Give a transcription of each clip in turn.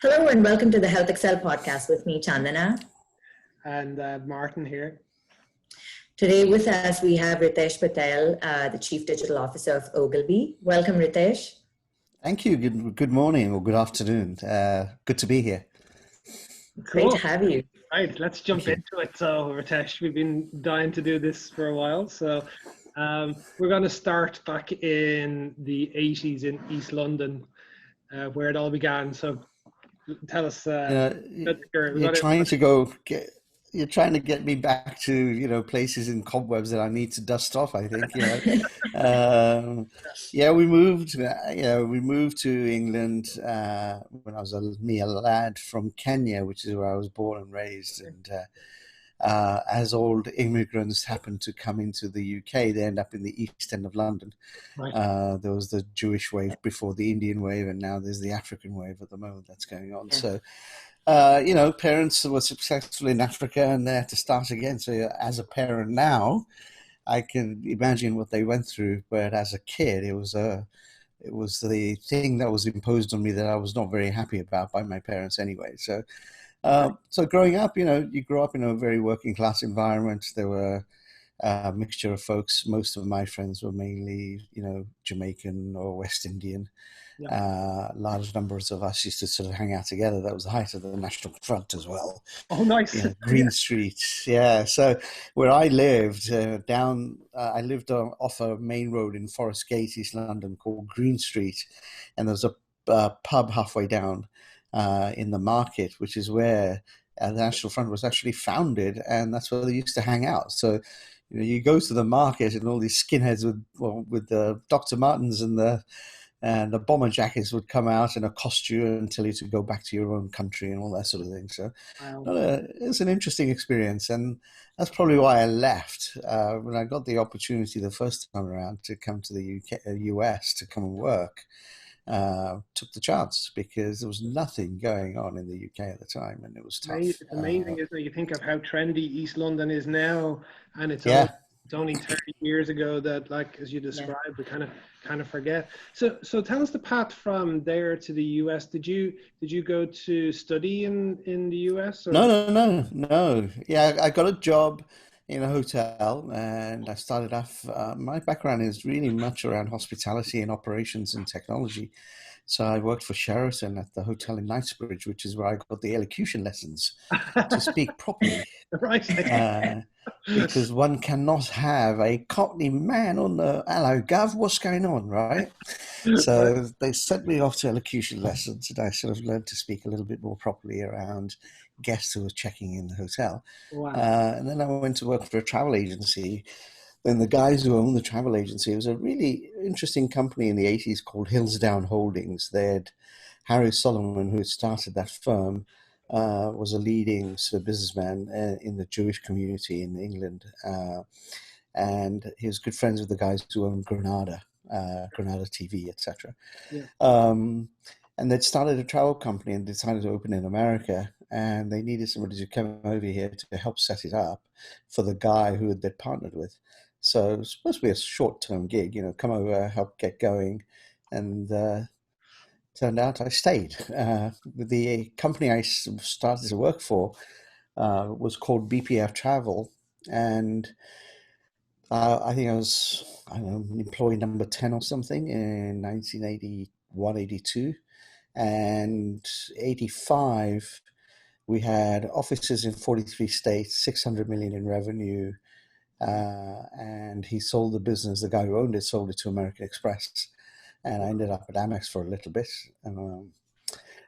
Hello and welcome to the Health Excel podcast with me, Chandana. And Martin here. Today with us, we have Ritesh Patel, the Chief Digital Officer of Ogilvy. Welcome, Ritesh. Thank you. Good morning or good afternoon. Good to be here. Great to have you. Right, let's jump into it. So, Ritesh, we've been dying to do this for a while. So, we're going to start back in the 80s in East London, where it all began. So, tell us. You're trying to get me back to places in cobwebs that I need to dust off. I think we moved to England when I was a mere lad from Kenya, which is where I was born and raised. And as old immigrants happen to come into the UK, they end up in the East End of London. Right. There was the Jewish wave before the Indian wave, and now there's the African wave at the moment that's going on. Yeah. So. Parents were successful in Africa and they had to start again. So as a parent now, I can imagine what they went through. But as a kid, it was the thing that was imposed on me that I was not very happy about by my parents anyway. So, so growing up, you grew up in a very working class environment. There were a mixture of folks. Most of my friends were mainly, Jamaican or West Indian. Yeah. Large numbers of us used to sort of hang out together. That was the height of the National Front as well. Oh, nice. Green Street. Yeah. So where I lived, I lived off a main road in Forest Gate, East London, called Green Street. And there was a pub halfway down in the market, which is where the National Front was actually founded. And that's where they used to hang out. So, you go to the market and all these skinheads with the Dr. Martens and the bomber jackets would come out and accost you and tell you to go back to your own country and all that sort of thing. So it's an interesting experience. And that's probably why I left. When I got the opportunity the first time around to come to the US to come and work, took the chance because there was nothing going on in the UK at the time and it was tough. It's amazing, isn't it? You think of how trendy East London is now and it's only 30 years ago that, like, as you described, we kind of forget. So tell us the path from there to the US. Did you go to study in the US? Or? No. Yeah, I got a job in a hotel and I started off, my background is really much around hospitality and operations and technology. So I worked for Sheraton at the hotel in Knightsbridge, which is where I got the elocution lessons to speak properly. Right. Because one cannot have a Cockney man on the "Hello, Gov, what's going on?" right? So they sent me off to elocution lessons, and I sort of learned to speak a little bit more properly around guests who were checking in the hotel. Wow. And then I went to work for a travel agency. Then the guys who owned the travel agency, it was a really interesting company in the 80s called Hillsdown Holdings. They had Harry Solomon, who had started that firm, was a leading sort of businessman in the Jewish community in England. And he was good friends with the guys who owned Granada TV, etc. Yeah. And they'd started a travel company and decided to open in America. And they needed somebody to come over here to help set it up for the guy who they'd partnered with. So it was supposed to be a short-term gig, come over, help get going. And turned out I stayed. The company I started to work for was called BPF Travel. And I think I was, employee number 10 or something in 1981, 82. And 85, we had offices in 43 states, 600 million in revenue. And he sold the business. The guy who owned it sold it to American Express. And I ended up at Amex for a little bit. And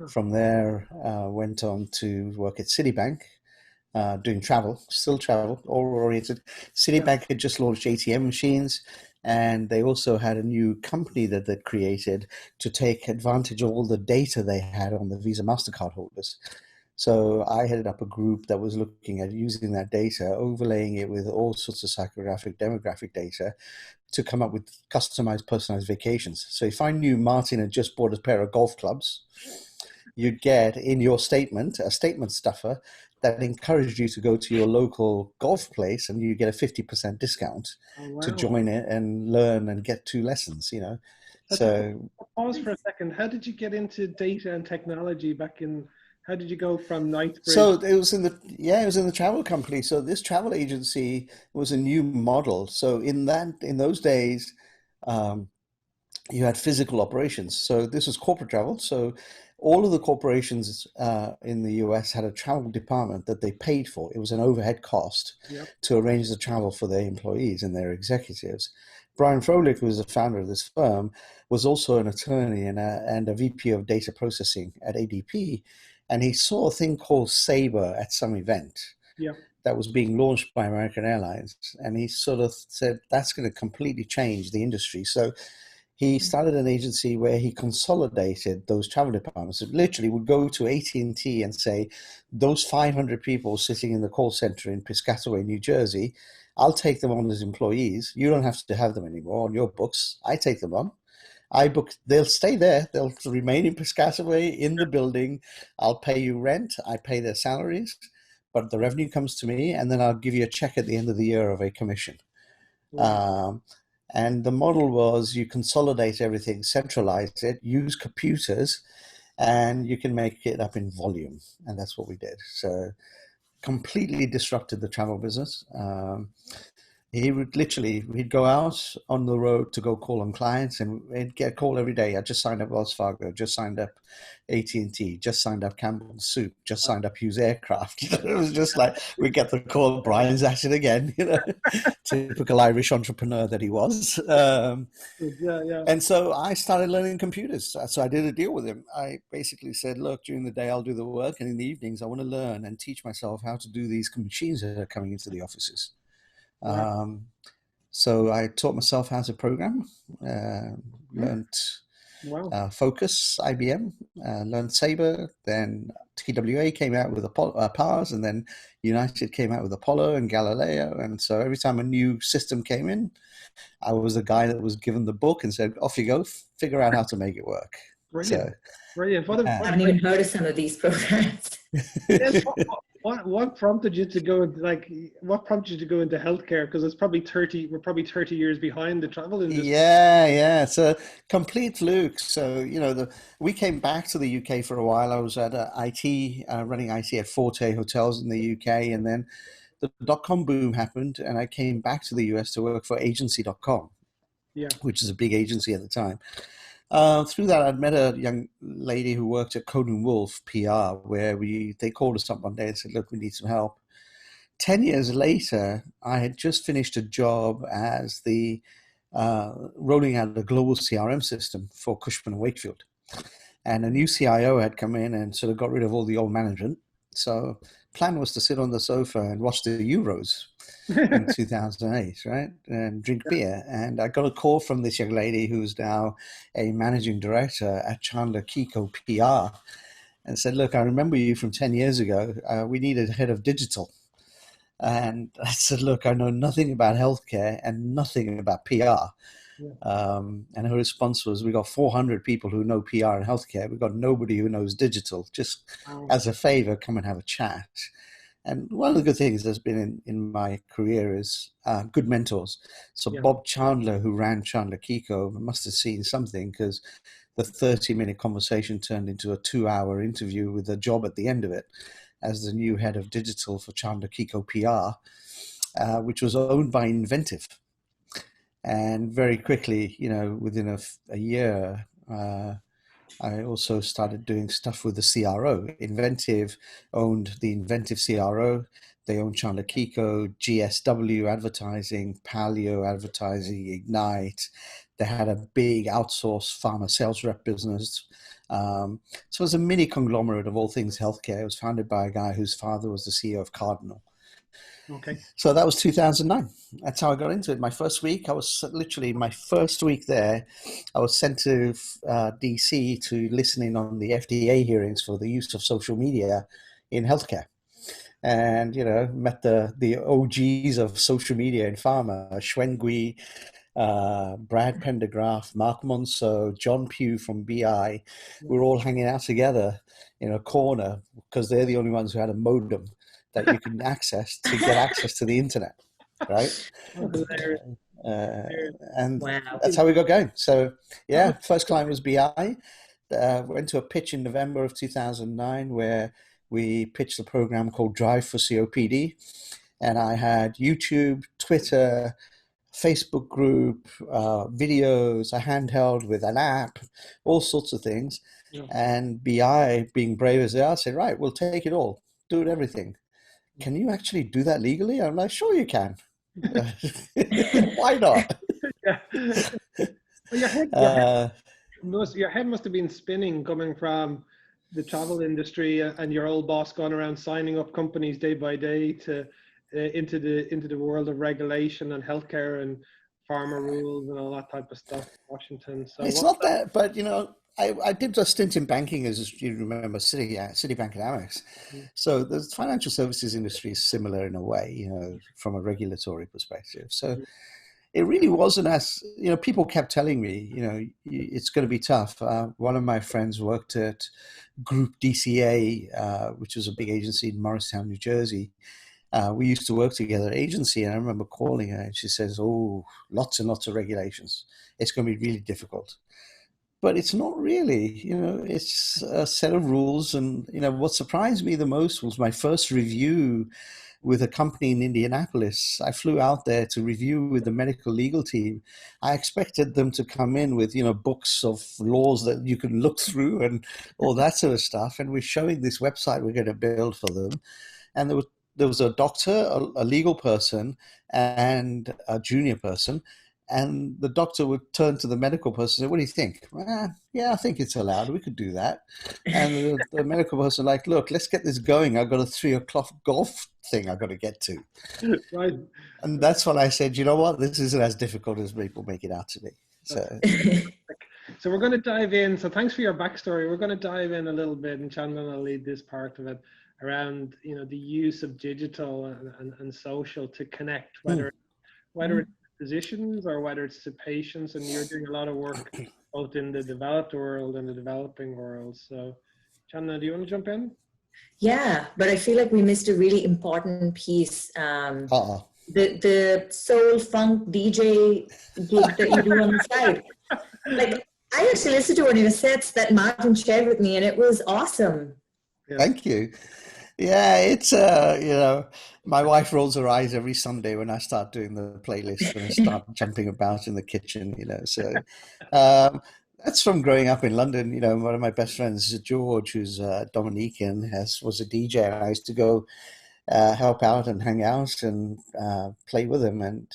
from there, went on to work at Citibank, doing travel, still travel, all oriented. Citibank had just launched ATM machines. And they also had a new company that they'd created to take advantage of all the data they had on the Visa MasterCard holders. So I headed up a group that was looking at using that data, overlaying it with all sorts of psychographic, demographic data to come up with customized, personalized vacations. So if I knew Martin had just bought a pair of golf clubs, you'd get in your statement, a statement stuffer that encouraged you to go to your local golf place and you get a 50% discount to join it and learn and get 2 lessons, So pause for a second. How did you get into data and technology back in? How did you go from Knightsbridge? So it was it was in the travel company. So this travel agency was a new model. So in those days, um, you had physical operations. So this was corporate travel. So all of the corporations in the US had a travel department that they paid for. It was an overhead cost Yep. to arrange the travel for their employees and their executives. Brian Froelich, who was the founder of this firm, was also an attorney and a VP of data processing at ADP. And he saw a thing called Sabre at some event Yep. that was being launched by American Airlines. And he sort of said, that's going to completely change the industry. So he started an agency where he consolidated those travel departments. It literally would go to AT&T and say, those 500 people sitting in the call center in Piscataway, New Jersey, I'll take them on as employees. You don't have to have them anymore on your books. I take them on. I book, they'll stay there. They'll remain in Piscataway in the building. I'll pay you rent. I pay their salaries, but the revenue comes to me, and then I'll give you a check at the end of the year of a commission. Wow. And the model was you consolidate everything, centralize it, use computers, and you can make it up in volume. And that's what we did. So completely disrupted the travel business. He'd go out on the road to go call on clients, and he'd get a call every day. I just signed up Wells Fargo, just signed up AT&T, just signed up Campbell's Soup, just signed up Hughes Aircraft. It was just like, we get the call, Brian's at it again, typical Irish entrepreneur that he was. Yeah. And so I started learning computers. So I did a deal with him. I basically said, look, during the day, I'll do the work. And in the evenings, I want to learn and teach myself how to do these machines that are coming into the offices. Wow. So I taught myself how to program, learned Focus, IBM, learned Sabre, then TWA came out with PARS, and then United came out with Apollo and Galileo. And so every time a new system came in, I was the guy that was given the book and said, off you go, figure out how to make it work. Brilliant. So, Brilliant. I haven't even heard of some of these programs. What prompted you to go into healthcare? Because we're probably 30 years behind the travel industry. Yeah. It's a complete fluke. So, we came back to the UK for a while. I was at IT, running IT at Forte Hotels in the UK. And then the dot-com boom happened, and I came back to the US to work for agency.com, which is a big agency at the time. Through that, I'd met a young lady who worked at Coden Wolf PR, where they called us up one day and said, look, we need some help. 10 years later, I had just finished a job as the rolling out a global CRM system for Cushman & Wakefield. And a new CIO had come in and sort of got rid of all the old management. So plan was to sit on the sofa and watch the Euros in 2008, right? And drink beer. And I got a call from this young lady who's now a managing director at Chandler Kiko PR, and said, look, I remember you from 10 years ago. We need a head of digital. And I said, look, I know nothing about healthcare and nothing about PR. And her response was, we got 400 people who know PR and healthcare. We've got nobody who knows digital. Just as a favor, come and have a chat. And one of the good things that's been in my career is good mentors. So Bob Chandler, who ran Chandler Kiko, must have seen something, because the 30-minute conversation turned into a 2-hour interview with a job at the end of it as the new head of digital for Chandler Kiko PR, which was owned by Inventive. And very quickly, within a year, I also started doing stuff with the CRO. Inventive owned the Inventive CRO. They owned Chandler Kiko, GSW Advertising, Paleo Advertising, Ignite. They had a big outsourced pharma sales rep business. So it was a mini conglomerate of all things healthcare. It was founded by a guy whose father was the CEO of Cardinal. Okay. So that was 2009. That's how I got into it. My first week there, I was sent to DC to listen in on the FDA hearings for the use of social media in healthcare. And, met the OGs of social media in pharma, Xuan Gui, Brad Pendergraph, Mark Monceau, John Pugh from BI. We were all hanging out together in a corner because they're the only ones who had a modem that you can access to get access to the internet. right? Oh, hilarious. And Wow. that's how we got going. So yeah, first client was BI. Went to a pitch in November of 2009 where we pitched a program called Drive for COPD. And I had YouTube, Twitter, Facebook group, videos, a handheld with an app, all sorts of things. Yeah. And BI, being brave as they are, said, right, we'll take it all, do it, everything. Can you actually do that legally? I'm like, sure you can. Why not? Yeah. Well, your head must have been spinning coming from the travel industry and your old boss going around signing up companies day by day to into the world of regulation and healthcare and pharma rules and all that type of stuff in Washington. So It's not that, but I did a stint in banking, as you remember, Citibank and Amex. So the financial services industry is similar in a way, from a regulatory perspective. So it really wasn't as, people kept telling me, it's going to be tough. One of my friends worked at Group DCA, which was a big agency in Morristown, New Jersey. We used to work together at agency, and I remember calling her and she says, oh, lots and lots of regulations. It's going to be really difficult. But it's not really, it's a set of rules. And, what surprised me the most was my first review with a company in Indianapolis. I flew out there to review with the medical legal team. I expected them to come in with, books of laws that you can look through and all that sort of stuff. And we're showing this website we're going to build for them. And there was a doctor, a legal person, and a junior person. And the doctor would turn to the medical person and say, what do you think? Yeah, I think it's allowed. We could do that. And the medical person like, look, let's get this going. I've got a 3:00 golf thing I've got to get to. Right. And that's when I said, you know what? This isn't as difficult as people make it out to be. So we're going to dive in. So thanks for your backstory. We're going to dive in a little bit, and Chandler will lead this part of it around, the use of digital and social to connect, whether it's physicians or whether it's to patients, and you're doing a lot of work both in the developed world and the developing world. So Chandler, do you want to jump in? Yeah, but I feel like we missed a really important piece. The soul funk DJ gig that you do on the side. Like, I actually listened to one of your sets that Martin shared with me, and it was awesome. Yeah. Thank you. Yeah, it's my wife rolls her eyes every Sunday when I start doing the playlist and I start jumping about in the kitchen, So that's from growing up in London. One of my best friends is George, who's Dominican, was a DJ. And I used to go help out and hang out and play with him. And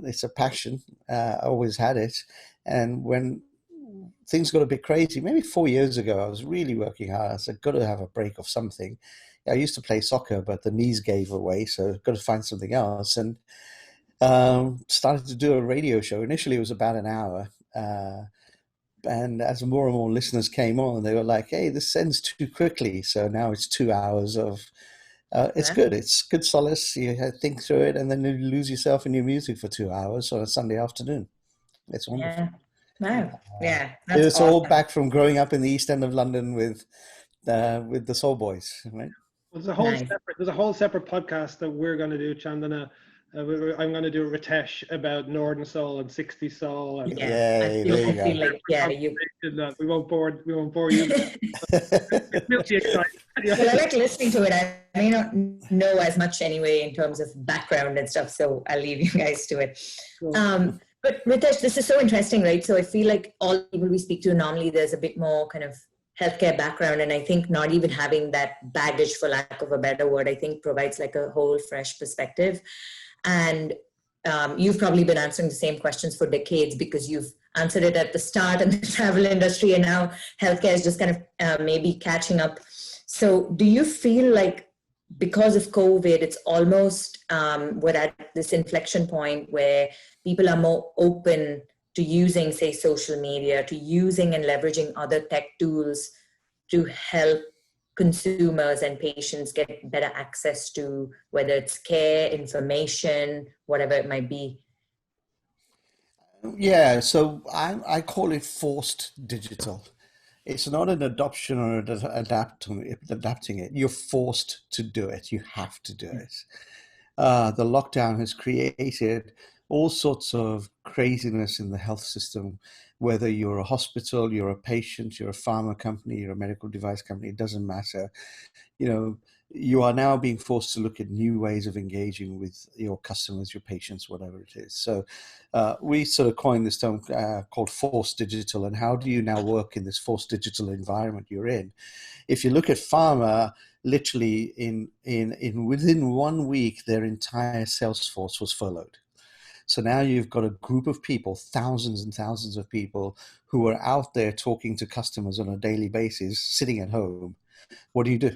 it's a passion. I always had it. And when things got a bit crazy, maybe 4 years ago, I was really working hard. I said, got to have a break of something. I used to play soccer, but the knees gave away, so got to find something else. And started to do a radio show. Initially, it was about an hour. And as more and more listeners came on, they were like, hey, this ends too quickly. So now it's 2 hours of, it's good. It's good solace. You think through it, and then you lose yourself in your music for 2 hours on a Sunday afternoon. It's wonderful. Yeah. Wow. Yeah. It's awesome. All back from growing up in the East End of London with the Soul Boys, right? Well, there's a whole separate podcast that we're going to do, Chandana. I'm going to do a Ritesh about Northern Soul and 60s Soul. And we won't bore you. It's really exciting. Well, I like listening to it. I may not know as much anyway in terms of background and stuff, so I'll leave you guys to it. Cool. But Ritesh, this is so interesting, right? So I feel like all people we speak to normally, there's a bit more kind of healthcare background. And I think not even having that baggage, for lack of a better word, I think provides like a whole fresh perspective. And you've probably been answering the same questions for decades because you've answered it at the start in the travel industry, and now healthcare is just kind of maybe catching up. So do you feel like because of COVID, it's almost we're at this inflection point where people are more open to using, say, social media, to using and leveraging other tech tools to help consumers and patients get better access to whether it's care, information, whatever it might be? Yeah, so I call it forced digital. It's not an adoption or adapting it. You're forced to do it. You have to do it. the lockdown has created all sorts of craziness in the health system, whether you're a hospital, you're a patient, you're a pharma company, you're a medical device company, it doesn't matter. You know, you are now being forced to look at new ways of engaging with your customers, your patients, whatever it is. So we sort of coined this term called forced digital. And how do you now work in this forced digital environment you're in? If you look at pharma, literally in within 1 week, their entire sales force was furloughed. So now you've got a group of people, thousands and thousands of people who are out there talking to customers on a daily basis, sitting at home. What do?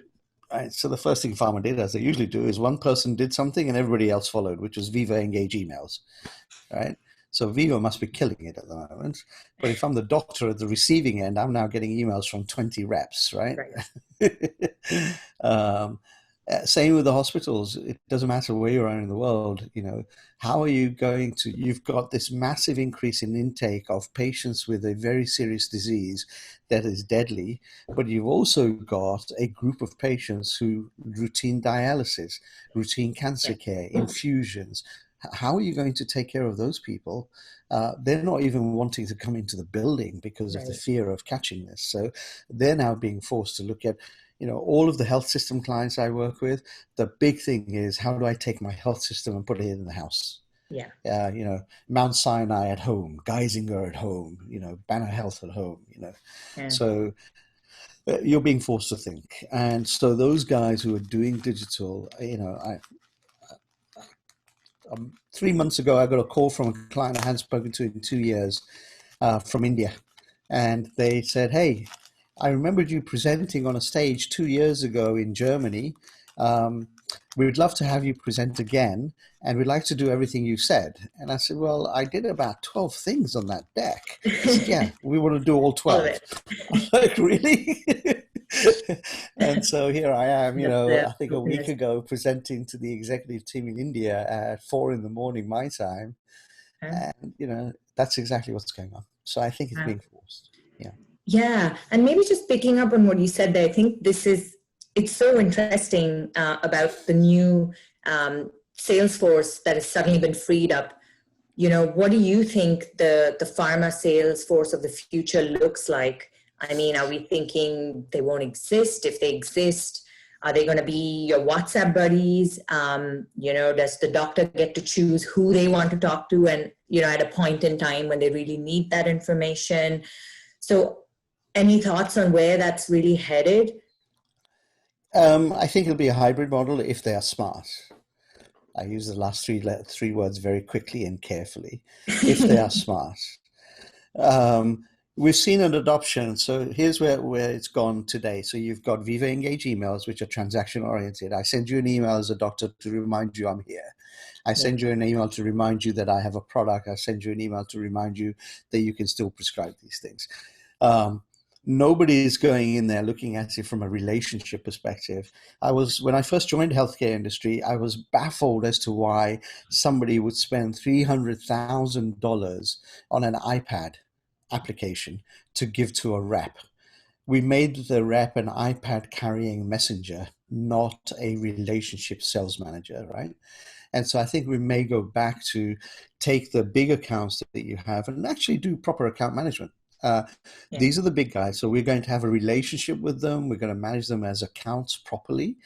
Right. So the first thing pharma did, as they usually do, is one person did something and everybody else followed, which was Viva Engage emails. Right. So Viva must be killing it at the moment. But if I'm the doctor at the receiving end, I'm now getting emails from 20 reps, right? Same with the hospitals. It doesn't matter where you are in the world. You know, how are you going to? You've got this massive increase in intake of patients with a very serious disease that is deadly, but you've also got a group of patients who routine dialysis, routine cancer care, infusions. How are you going to take care of those people? They're not even wanting to come into the building because of the fear of catching this. So they're now being forced to look at, you know, all of the health system clients I work with. The big thing is, how do I take my health system and put it in the house? Yeah. You know, Mount Sinai at home, Geisinger at home, you know, Banner Health at home, you know. So you're being forced to think. And so those guys who are doing digital, you know, 3 months ago, I got a call from a client I hadn't spoken to in 2 years from India. And they said, hey, I remembered you presenting on a stage 2 years ago in Germany. We would love to have you present again, and we'd like to do everything you said. And I said, well, I did about 12 things on that deck. I said, yeah, we want to do all 12. I'm like, really? And so here I am, you know, I think a week ago presenting to the executive team in India at 4 a.m. my time. And, you know, that's exactly what's going on. So I think it's being forced. Yeah. Yeah. And maybe just picking up on what you said there, I think it's so interesting about the new sales force that has suddenly been freed up. You know, what do you think the pharma sales force of the future looks like? I mean, are we thinking they won't exist? If they exist, are they going to be your WhatsApp buddies? You know, does the doctor get to choose who they want to talk to and, you know, at a point in time when they really need that information? So any thoughts on where that's really headed? I think it'll be a hybrid model if they are smart. I use the last three words very quickly and carefully. If they are smart. We've seen an adoption. So here's where it's gone today. So you've got Viva Engage emails, which are transaction oriented. I send you an email as a doctor to remind you I'm here. I send you an email to remind you that I have a product. I send you an email to remind you that you can still prescribe these things. Nobody is going in there looking at it from a relationship perspective. When I first joined the healthcare industry, I was baffled as to why somebody would spend $300,000 on an iPad application to give to a rep. We made the rep an iPad carrying messenger, not a relationship sales manager, right? And so I think we may go back to take the big accounts that you have and actually do proper account management. These are the big guys. So we're going to have a relationship with them. We're going to manage them as accounts properly.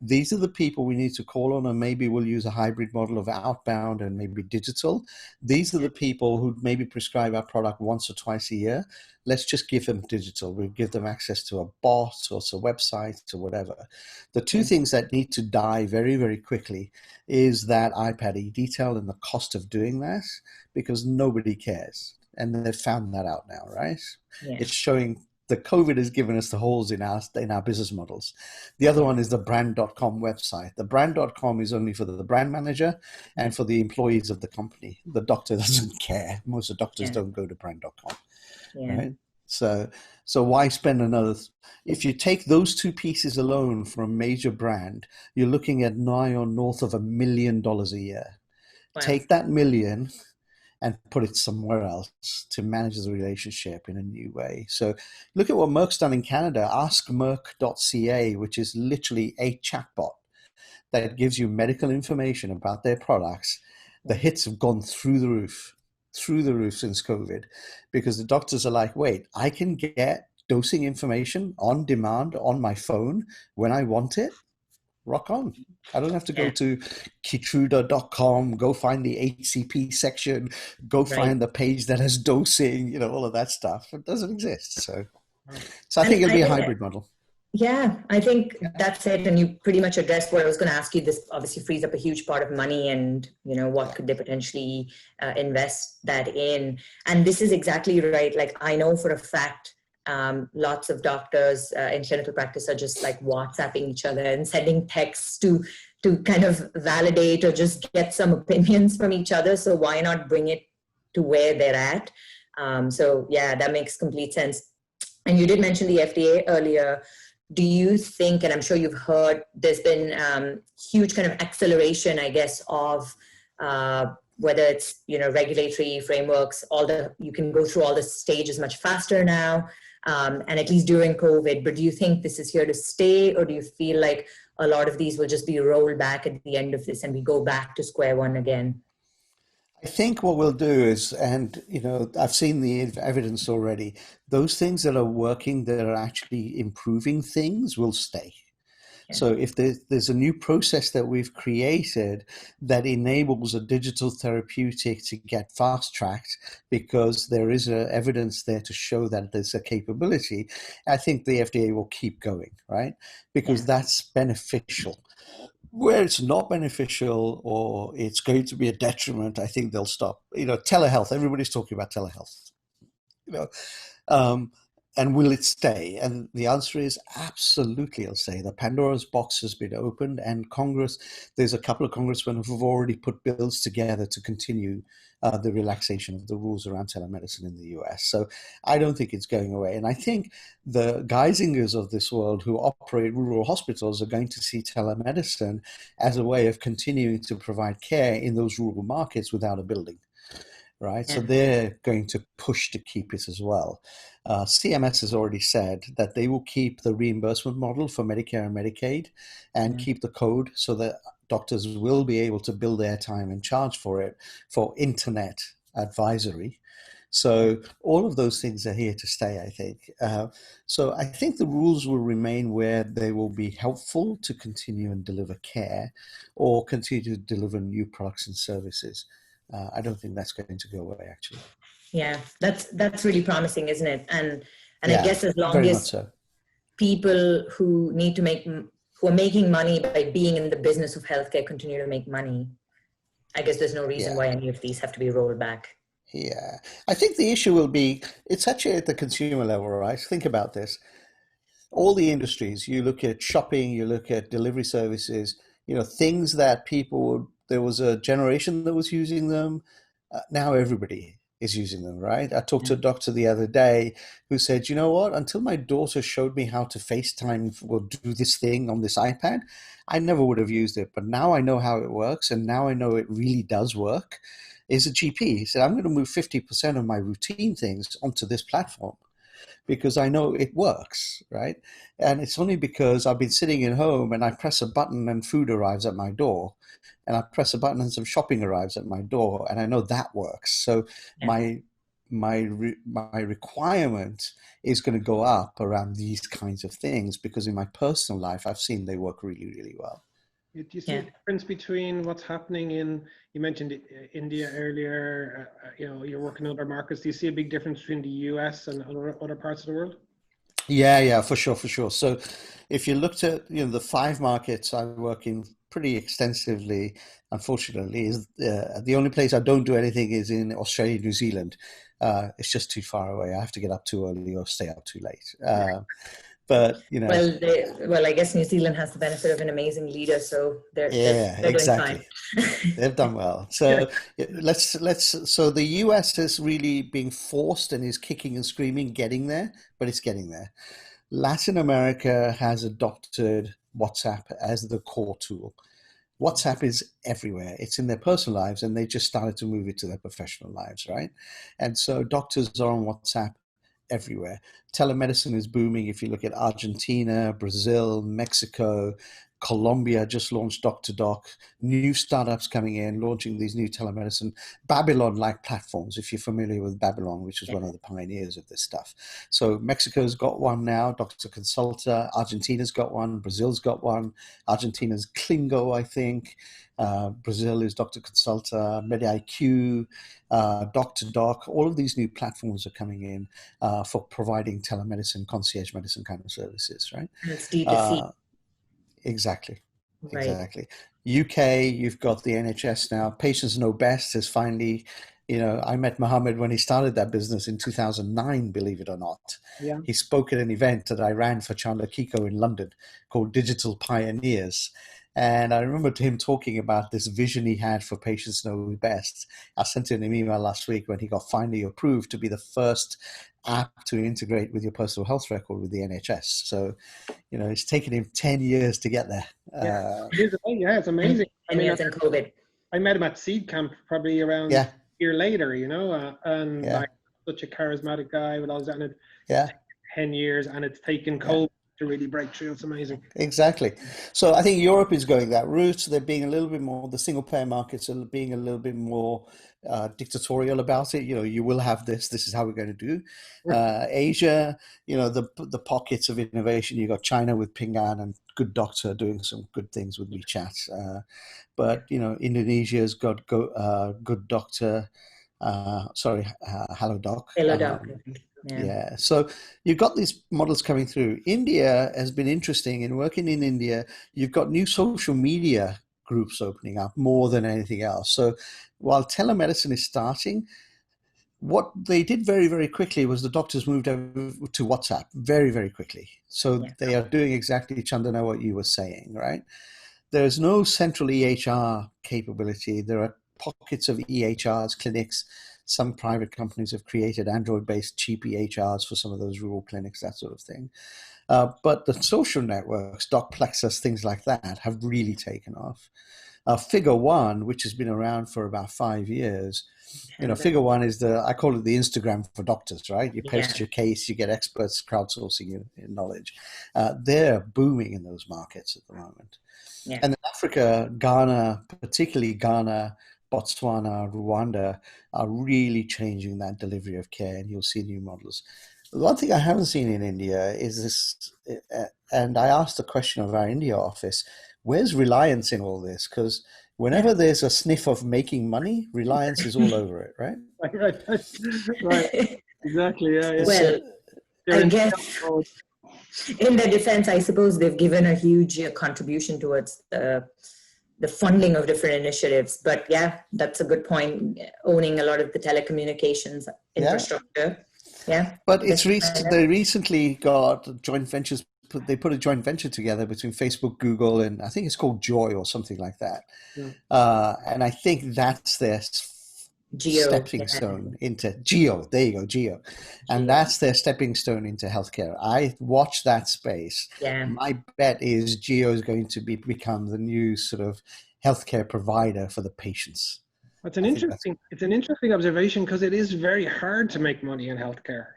These are the people we need to call on, and maybe we'll use a hybrid model of outbound and maybe digital. These are the people who maybe prescribe our product once or twice a year. Let's just give them digital. We'll give them access to a bot or a website or whatever. The two things that need to die very, very quickly is that iPad e-detail and the cost of doing that, because nobody cares. And they've found that out now, right? Yeah. It's showing the COVID has given us the holes in our business models. The other one is the brand.com website. The brand.com is only for the brand manager and for the employees of the company. The doctor doesn't care. Most of the doctors don't go to brand.com, right? So why spend another? If you take those two pieces alone for a major brand, you're looking at nigh or north of $1 million a year. Wow. Take that million and put it somewhere else to manage the relationship in a new way. So look at what Merck's done in Canada. Ask Merck.ca, which is literally a chatbot that gives you medical information about their products, the hits have gone through the roof since COVID, because the doctors are like, wait, I can get dosing information on demand on my phone when I want it. Rock on. I don't have to go to Keytruda.com, go find the HCP section, go find the page that has dosing, all of that stuff. It doesn't exist. So I think it'll be a hybrid model. Yeah, I think that's it. And you pretty much addressed what I was going to ask you. This obviously frees up a huge part of money, and, what could they potentially invest that in? And this is exactly right. Like, I know for a fact, lots of doctors in clinical practice are just like WhatsApping each other and sending texts to kind of validate or just get some opinions from each other. So why not bring it to where they're at? So yeah, that makes complete sense. And you did mention the FDA earlier. Do you think, and I'm sure you've heard, there's been huge kind of acceleration, I guess, of whether it's, regulatory frameworks, you can go through all the stages much faster now, and at least during COVID. But do you think this is here to stay, or do you feel like a lot of these will just be rolled back at the end of this and we go back to square one again? I think what we'll do is, and I've seen the evidence already, those things that are working, that are actually improving things, will stay. Yeah. So if there's a new process that we've created that enables a digital therapeutic to get fast-tracked because there is evidence there to show that there's a capability, I think the FDA will keep going, right? Because that's beneficial. Where it's not beneficial or it's going to be a detriment, I think they'll stop. Telehealth, everybody's talking about telehealth. And will it stay? And the answer is absolutely, I'll say. The Pandora's box has been opened, and Congress, there's a couple of congressmen who have already put bills together to continue the relaxation of the rules around telemedicine in the US. So I don't think it's going away. And I think the Geisingers of this world who operate rural hospitals are going to see telemedicine as a way of continuing to provide care in those rural markets without a building. Right. So they're going to push to keep it as well. CMS has already said that they will keep the reimbursement model for Medicare and Medicaid and keep the code so that doctors will be able to bill their time and charge for it for internet advisory. So all of those things are here to stay, I think. So I think the rules will remain where they will be helpful to continue and deliver care or continue to deliver new products and services. I don't think that's going to go away, actually. Yeah, that's really promising, isn't it? And I guess as long as people who are making money by being in the business of healthcare continue to make money, I guess there's no reason why any of these have to be rolled back. Yeah, I think the issue will be, it's actually at the consumer level, right? Think about this. All the industries, you look at shopping, you look at delivery services, things that there was a generation that was using them. Now everybody is using them, right? I talked to a doctor the other day who said, you know what, until my daughter showed me how to FaceTime or do this thing on this iPad, I never would have used it. But now I know how it works, and now I know it really does work. Is a GP. He said, I'm going to move 50% of my routine things onto this platform because I know it works, right? And it's only because I've been sitting at home and I press a button and food arrives at my door, and I press a button and some shopping arrives at my door, and I know that works. So my requirement is going to go up around these kinds of things because in my personal life, I've seen they work really, really well. Do you see a difference between what's happening you mentioned India earlier, you're working in other markets. Do you see a big difference between the US and other parts of the world? Yeah, for sure. So if you looked at, the 5 markets I work in pretty extensively, unfortunately, is the only place I don't do anything is in Australia, New Zealand. It's just too far away. I have to get up too early or stay up too late. But well, I guess New Zealand has the benefit of an amazing leader, so they're exactly. Doing fine. They've done well. So so the US is really being forced and is kicking and screaming, getting there, but it's getting there. Latin America has adopted WhatsApp as the core tool. WhatsApp is everywhere. It's in their personal lives, and they just started to move it to their professional lives, right? And so doctors are on WhatsApp everywhere. Telemedicine is booming. If you look at Argentina, Brazil, Mexico, Colombia just launched Doc to Doc. New startups coming in, launching these new telemedicine, Babylon-like platforms, if you're familiar with Babylon, which is one of the pioneers of this stuff. So Mexico's got one now, Dr. Consulta. Argentina's got one. Brazil's got one. Argentina's Klingo, I think. Brazil is Dr. Consulta, MediIQ, Doc to Doc. All of these new platforms are coming in for providing telemedicine, concierge medicine kind of services, right? And it's D2C. Exactly. Right. Exactly. UK, you've got the NHS now. Patients Know Best is finally, I met Mohammed when he started that business in 2009, believe it or not. Yeah. He spoke at an event that I ran for Chandler Kiko in London called Digital Pioneers. And I remember him talking about this vision he had for Patients Know Best. I sent him an email last week when he got finally approved to be the first app to integrate with your personal health record with the NHS. So, it's taken him 10 years to get there. It's amazing. I mean, in COVID. I met him at Seed Camp probably around a year later, and like such a charismatic guy with all that. And 10 years, and it's taken COVID to really break through. It's amazing. Exactly. So I think Europe is going that route. They're being a little bit more, the single payer markets are being a little bit more dictatorial about it. You will have this is how we're going to do. Asia, the pockets of innovation. You got China with Ping An and Good Doctor doing some good things with WeChat. But Indonesia's got Good Doctor. Hello Doc. Hello Doc. Yeah. So you've got these models coming through. India has been interesting in working in India. You've got new social media groups opening up more than anything else. So while telemedicine is starting, what they did very, very quickly was the doctors moved over to WhatsApp very, very quickly. So they are doing exactly, Chandana, what you were saying, right? There's no central EHR capability. There are pockets of EHRs, clinics. Some private companies have created Android-based cheap EHRs for some of those rural clinics, that sort of thing. But the social networks, DocPlexus, things like that, have really taken off. Figure One, which has been around for about 5 years, Figure One is I call it the Instagram for doctors, right? You post your case, you get experts crowdsourcing your knowledge. They're booming in those markets at the moment. Yeah. And in Africa, Ghana, particularly Ghana, Botswana, Rwanda, are really changing that delivery of care, and you'll see new models. The one thing I haven't seen in India is this, and I asked the question of our India office, where's Reliance in all this? Because whenever there's a sniff of making money, Reliance is all over it, right? Right. Exactly, yeah. Well, I guess in their defense, I suppose they've given a huge contribution towards the funding of different initiatives. But that's a good point, owning a lot of the telecommunications infrastructure. Yeah. But they recently got joint ventures. They put a joint venture together between Facebook, Google, and I think it's called Joy or something like that. Yeah. And I think that's their stepping stone into Geo. There you go, Geo. And that's their stepping stone into healthcare. I watch that space. Yeah. My bet is Geo is going to become the new sort of healthcare provider for the patients. It's an interesting observation, because it is very hard to make money in healthcare.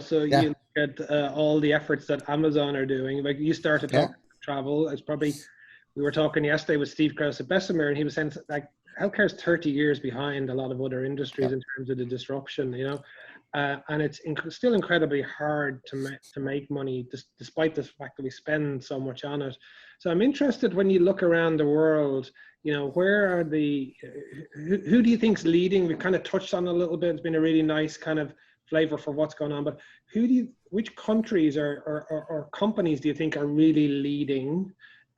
So you look at all the efforts that Amazon are doing. Like you started talking travel. It's probably, we were talking yesterday with Steve Krause at Bessemer, and he was saying like healthcare is 30 years behind a lot of other industries in terms of the disruption. And it's still incredibly hard to make money, despite the fact that we spend so much on it. So I'm interested, when you look around the world, where are who do you think's leading? We kind of touched on it a little bit. It's been a really nice kind of flavor for what's going on. But which countries or companies do you think are really leading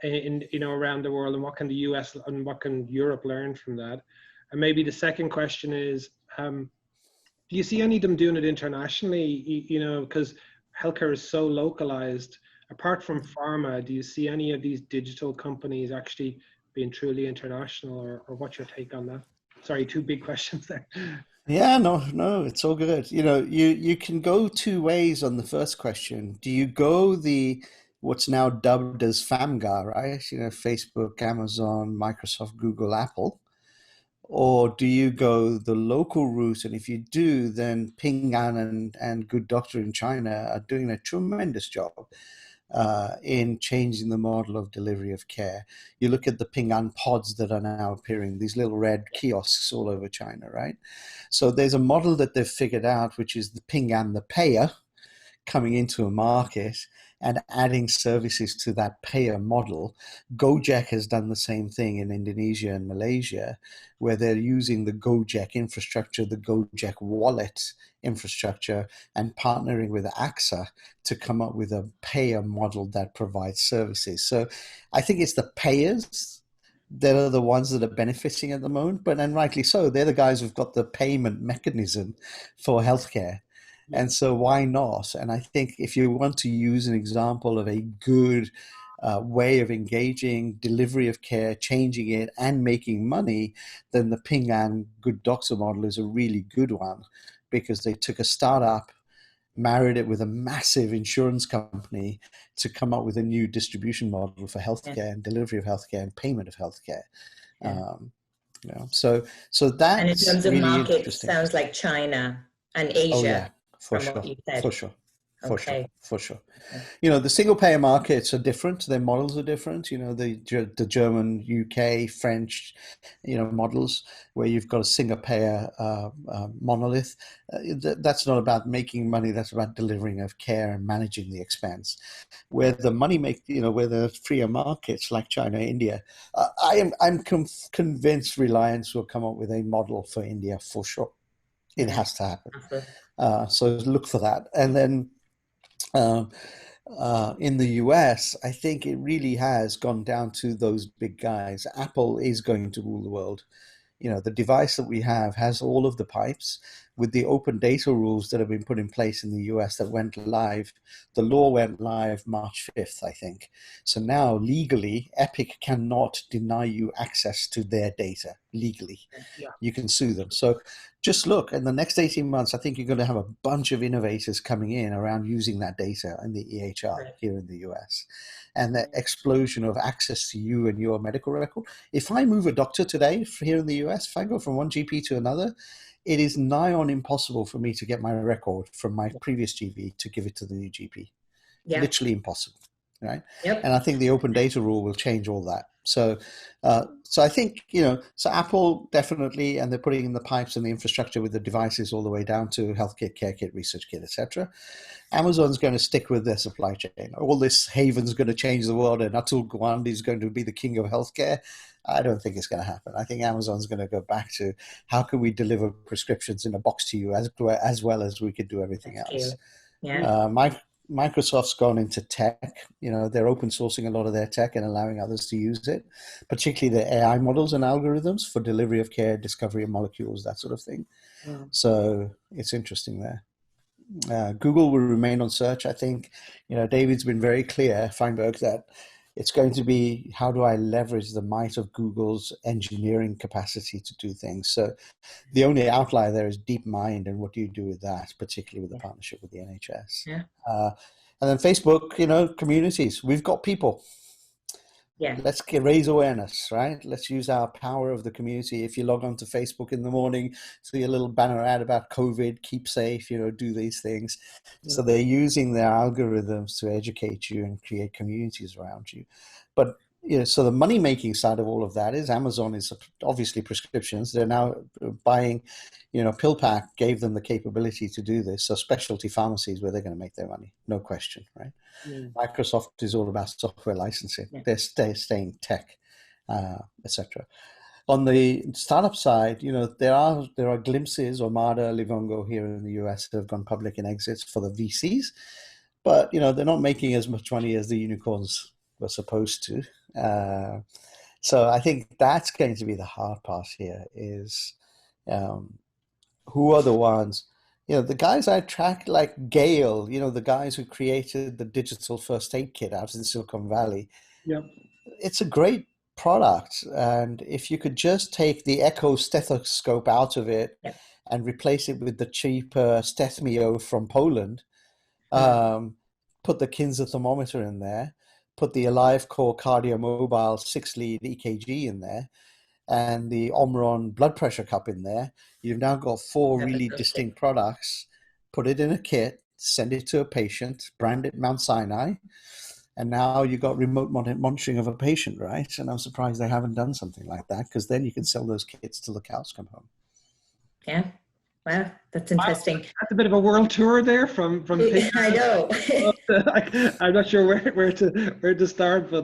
in around the world, and what can the US and what can Europe learn from that? And maybe the second question is, do you see any of them doing it internationally? Because healthcare is so localized. Apart from pharma, do you see any of these digital companies actually being truly international, or what's your take on that? Sorry, two big questions there. Yeah, no, it's all good. You can go two ways on the first question. Do you go what's now dubbed as FAMGA, right? Facebook, Amazon, Microsoft, Google, Apple. Or do you go the local route? And if you do, then Ping An and Good Doctor in China are doing a tremendous job. in changing the model of delivery of care. You look at the Ping An pods that are now appearing, these little red kiosks all over China, right? So there's a model that they've figured out, which is the Ping An, the payer, coming into a market and adding services to that payer model. Gojek has done the same thing in Indonesia and Malaysia, where they're using the Gojek infrastructure, the Gojek wallet infrastructure, and partnering with AXA to come up with a payer model that provides services. So I think it's the payers that are the ones that are benefiting at the moment, but and rightly so. They're the guys who've got the payment mechanism for healthcare. And so why not? And I think if you want to use an example of a good way of engaging delivery of care, changing it and making money, then the Ping An Good Doctor model is a really good one, because they took a startup, married it with a massive insurance company to come up with a new distribution model for healthcare and delivery of healthcare and payment of healthcare. So that's and in terms of really market, interesting. sounds like China and Asia. Oh yeah, for from sure, what you said. for sure. For Okay. sure, for sure. You know, the single payer markets are different. Their models are different. You know, the German, UK, French, you know, models where you've got a single payer monolith. That's not about making money. That's about delivering of care and managing the expense. Where the money where the freer markets like China, India, I'm convinced Reliance will come up with a model for India for sure. It has to happen. So look for that. And then in the US, I think it really has gone down to those big guys. Apple is going to rule the world. You know, the device that we have has all of the pipes. With the open data rules that have been put in place in the US that went live, the law went live March 5th, I think. So now legally, Epic cannot deny you access to their data legally. You can sue them. So just look, in the next 18 months, I think you're going to have a bunch of innovators coming in around using that data in the EHR here in the US. And the explosion of access to you and your medical record. If I move a doctor today here in the US, if I go from one GP to another, it is nigh on impossible for me to get my record from my previous GP to give it to the new GP. Literally impossible, right? And I think the open data rule will change all that. So I think, so Apple definitely, and they're putting in the pipes and the infrastructure with the devices all the way down to healthcare, care kit, research kit, etc. Amazon's going to stick with their supply chain. All this Haven's going to change the world and Atul Gawande is going to be the king of healthcare. I don't think it's going to happen. I think Amazon's going to go back to how can we deliver prescriptions in a box to you as well as we could do everything else. Microsoft's gone into tech. They're open sourcing a lot of their tech and allowing others to use it, particularly the AI models and algorithms for delivery of care, discovery of molecules, that sort of thing. So it's interesting there. Google will remain on search. I think, David's been very clear, Feinberg, that it's going to be how do I leverage the might of Google's engineering capacity to do things. So the only outlier there is DeepMind, and what do you do with that, particularly with the partnership with the NHS. And then Facebook, communities. We've got people. Let's raise awareness, right? Let's use our power of the community. If you log on to Facebook in the morning, see a little banner ad about COVID, keep safe, do these things. So they're using their algorithms to educate you and create communities around you. But, so the money-making side of all of that is Amazon is obviously prescriptions. They're now buying, PillPack gave them the capability to do this. So specialty pharmacies where they're going to make their money, no question, right? Microsoft is all about software licensing. They're staying tech, etc. On the startup side, there are glimpses. Omada, Livongo here in the US have gone public in exits for the VCs, but they're not making as much money as the unicorns were supposed to. So I think that's going to be the hard part here is who are the ones, the guys I track like Gale, the guys who created the digital first aid kit out in Silicon Valley. It's a great product. And if you could just take the Echo stethoscope out of it and replace it with the cheaper Stethmio from Poland, put the Kinza thermometer in there, put the AliveCore CardioMobile 6-lead EKG in there, and the Omron blood pressure cup in there, you've now got 4 really distinct products. Put it in a kit, send it to a patient, brand it Mount Sinai, And now you got remote monitoring of a patient, right? And I'm surprised they haven't done something like that, because then you can sell those kits till the cows come home. Yeah. Wow, that's interesting. That's a bit of a world tour there from I know. I'm not sure where to start, but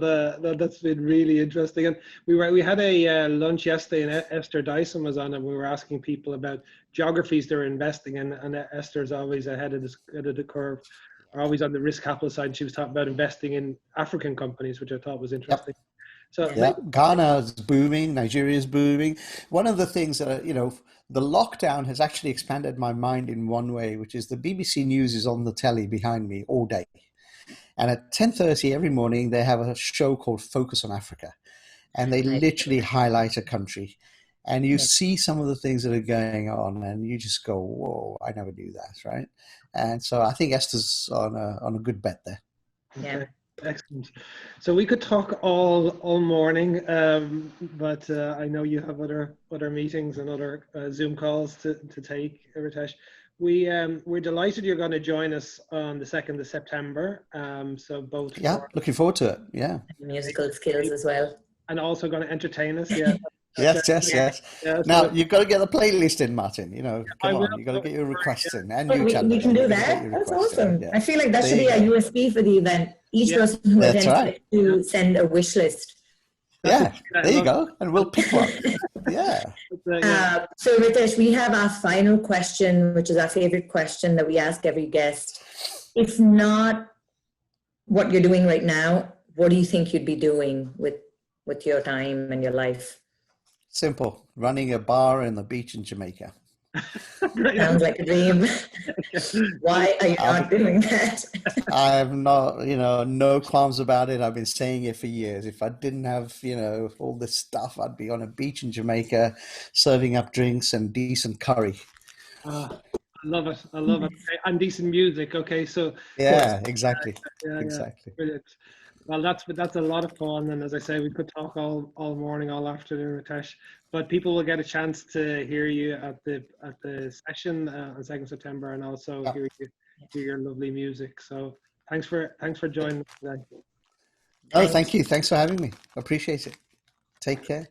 that's been really interesting. And we had a lunch yesterday, and Esther Dyson was on, and we were asking people about geographies they're investing in, and Esther's always ahead of the curve, or always on the risk capital side. She was talking about investing in African companies, which I thought was interesting. Yep. So yeah, Ghana is booming, Nigeria is booming. One of the things that the lockdown has actually expanded my mind in one way, which is the BBC News is on the telly behind me all day. And at 10:30 every morning, they have a show called Focus on Africa. And they literally highlight a country. And you see some of the things that are going on, and you just go, whoa, I never knew that, right? And so I think Esther's on a good bet there. Yeah. Excellent. So we could talk all morning, but I know you have other meetings and other Zoom calls to take, Ritesh. We're delighted you're going to join us on the 2nd of September. So both looking forward to it. Yeah, musical skills as well, and also going to entertain us. Yeah. Yes. Now you've got to get the playlist in, Martin. Come on, you've got to get your requests in, and we can do that. That's awesome. I feel like that should be a USP for the event. Each person who attends to send a wish list. Yeah, there you go, and we'll pick one. Yeah. So Ritesh, we have our final question, which is our favorite question that we ask every guest. If not what you're doing right now, what do you think you'd be doing with your time and your life? Simple. Running a bar on the beach in Jamaica. Sounds like a dream. Why are you not doing that? I have not, no qualms about it. I've been saying it for years. If I didn't have, all this stuff, I'd be on a beach in Jamaica, serving up drinks and decent curry. I love it. And decent music. Okay, so yeah, exactly. Exactly. Brilliant. Well, that's a lot of fun, and as I say, we could talk all morning, all afternoon, Ritesh. But people will get a chance to hear you at the session on 2nd September, and also hear your lovely music. So thanks for joining us today. Oh, thank you. Thanks for having me. Appreciate it. Take care.